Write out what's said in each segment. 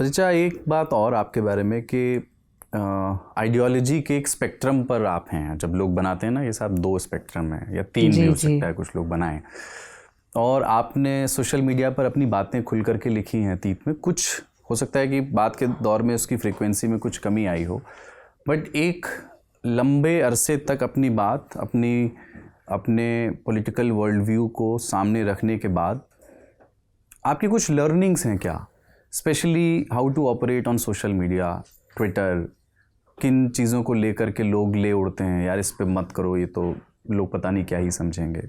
ऋचा, एक बात और आपके बारे में कि आइडियोलॉजी के एक स्पेक्ट्रम पर आप हैं। जब लोग बनाते हैं ना ये सब, 2 स्पेक्ट्रम है या 3 भी हो सकता है, कुछ लोग बनाएं। और आपने सोशल मीडिया पर अपनी बातें खुल करके लिखी हैं अतीत में। कुछ हो सकता है कि बात के दौर में उसकी फ्रीक्वेंसी में कुछ कमी आई हो, बट एक लंबे अरसे तक अपनी बात, अपने पॉलिटिकल वर्ल्ड व्यू को सामने रखने के बाद आपकी कुछ लर्निंग्स हैं क्या? Specially how to operate on social media, Twitter, किन चीज़ों को लेकर के लोग ले उड़ते हैं, यार इस पे मत करो, ये तो लोग पता नहीं क्या ही समझेंगे।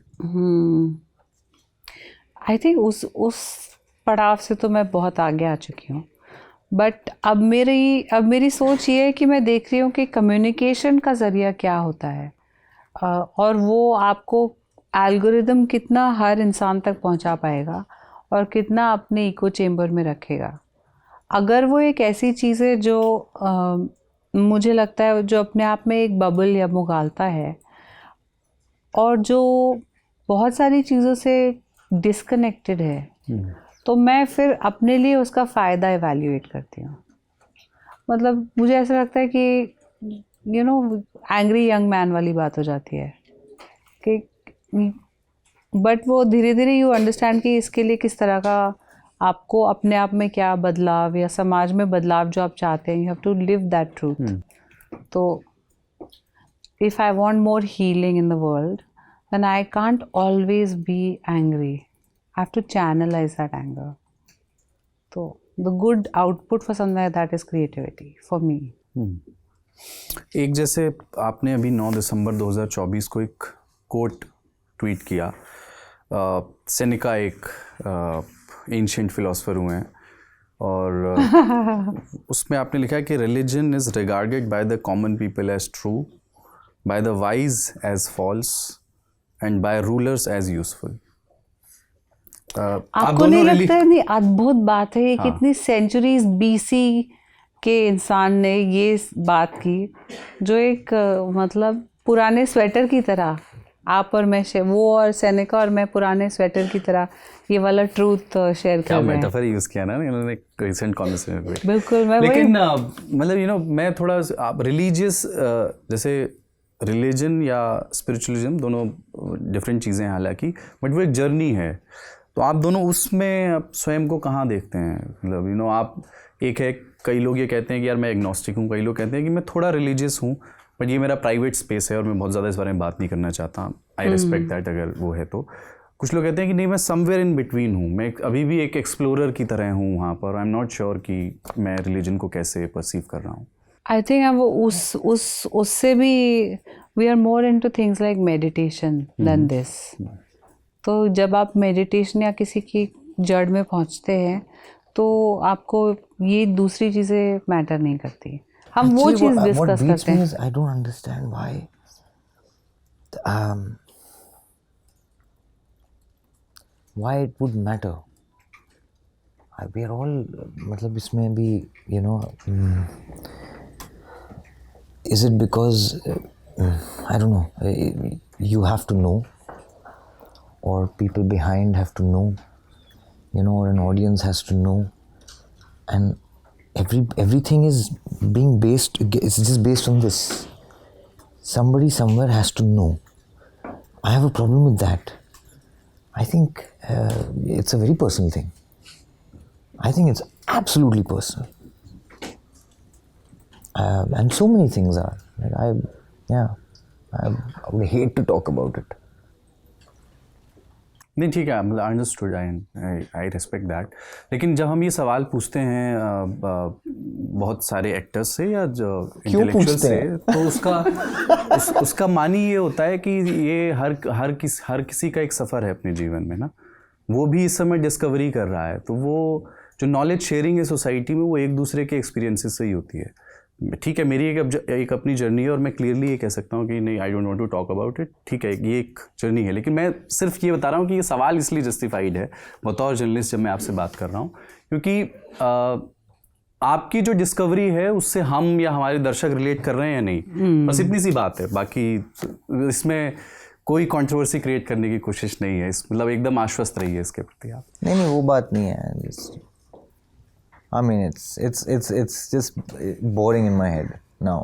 आई थिंक उस पड़ाव से तो मैं बहुत आगे आ चुकी हूँ। बट अब मेरी सोच ये है कि मैं देख रही हूँ कि कम्युनिकेशन का ज़रिया क्या होता है, और वो आपको एल्गोरिदम कितना हर इंसान तक पहुँचा पाएगा और कितना अपने इको चेम्बर में रखेगा। अगर वो एक ऐसी चीज़ है जो मुझे लगता है जो अपने आप में एक बबल या मुगालता है और जो बहुत सारी चीज़ों से डिस्कनेक्टेड है, तो मैं फिर अपने लिए उसका फ़ायदा इवैल्यूएट करती हूँ। मतलब मुझे ऐसा लगता है कि एंग्री यंग मैन वाली बात हो जाती है कि बट वो धीरे धीरे यू अंडरस्टैंड कि इसके लिए किस तरह का आपको अपने आप में क्या बदलाव या समाज में बदलाव जो आप चाहते हैं, you have to live that truth. तो if I want more healing in the world, then I can't always be angry. I have to channelize that anger. So the good output for something like that is creativity for me. एक जैसे आपने अभी 9 दिसंबर 2024 को एक quote tweet किया। Seneca एक ancient philosopher हुए हैं और उसमें आपने लिखा है कि religion is regarded by the common people as true, by the wise as false and by rulers as useful. आपको नहीं लगता है नहीं अद्भुत बात है ये? हाँ। कितनी सेंचुरीज बीसी के इंसान ने ये बात की, जो एक मतलब पुराने स्वेटर की तरह, आप और मैं वो और सेनेका और मैं पुराने स्वेटर की तरह ये वाला ट्रूथ शेयर कर रहे हैं। मेटाफर यूज किया ना इन्होंने रिसेंट कॉन्वर्सेशन में। बिल्कुल। मैं लेकिन मतलब मैं थोड़ा रिलीजियस, जैसे रिलीजन या स्पिरिचुअलिज्म दोनों डिफरेंट चीज़ें हैं हालांकि, बट वो एक जर्नी है। तो आप दोनों उसमें आप स्वयं को कहाँ देखते हैं? मतलब आप एक है, कई लोग ये कहते हैं कि यार मैं एग्नोस्टिक हूँ, कई लोग कहते हैं कि मैं थोड़ा रिलीजियस हूँ, बट ये मेरा प्राइवेट स्पेस है और मैं बहुत ज़्यादा इस बारे में बात नहीं करना चाहता। आई रिस्पेक्ट दैट अगर वो है तो। कुछ लोग कहते हैं कि नहीं, मैं समवेयर इन बिटवीन हूँ, मैं अभी भी एक एक्सप्लोरर की तरह हूँ वहाँ पर। आई एम नॉट श्योर कि मैं रिलीजन को कैसे परसीव कर रहा हूँ। आई थिंक वो उससे भी we are more into things like meditation than this. तो जब आप मेडिटेशन या किसी की जड़ में पहुंचते हैं तो आपको ये दूसरी चीज़ें मैटर नहीं करती। हम वो चीज़ डिस्कस करते हैं। I don't understand why it would matter. We are all, मतलब इसमें भी is it because I don't know, you have to know, or people behind have to know, or an audience has to know, and everything is being based, it's just based on this. Somebody somewhere has to know. I have a problem with that. I think it's a very personal thing. I think it's absolutely personal. And so many things are. Like I would hate to talk about it. नहीं ठीक है, मतलब understood, I respect that. लेकिन जब हम ये सवाल पूछते हैं बहुत सारे एक्टर्स से या जो इंटेलेक्चुअल से, तो उसका मानी ये होता है कि ये हर किसी का एक सफ़र है अपने जीवन में ना। वो भी इस समय डिस्कवरी कर रहा है, तो वो जो नॉलेज शेयरिंग है सोसाइटी में, वो एक दूसरे के एक्सपीरियंसेस से ही होती है। ठीक है, मेरी एक अपनी जर्नी है और मैं क्लियरली ये कह सकता हूँ कि नहीं, I don't want to talk about it. ठीक है, ये एक जर्नी है, लेकिन मैं सिर्फ ये बता रहा हूँ कि ये सवाल इसलिए जस्टिफाइड है बतौर जर्नलिस्ट जब मैं आपसे बात कर रहा हूँ, क्योंकि आपकी जो डिस्कवरी है उससे हम या हमारे दर्शक रिलेट कर रहे हैं या नहीं, बस इतनी सी बात है। बाकी इसमें कोई कंट्रोवर्सी क्रिएट करने की कोशिश नहीं है। मतलब एकदम आश्वस्त रहिए इसके प्रति आप। नहीं वो बात नहीं है। I mean, it's just boring in my head now.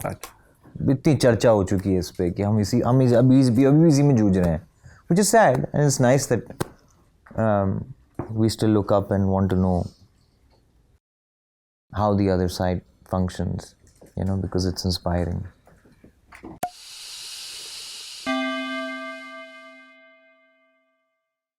इतनी चर्चा हो चुकी है इस पे कि हम अभी इसी में जूझ रहे हैं, which is sad, and it's nice that we still look up and want to know how the other side functions, because it's inspiring.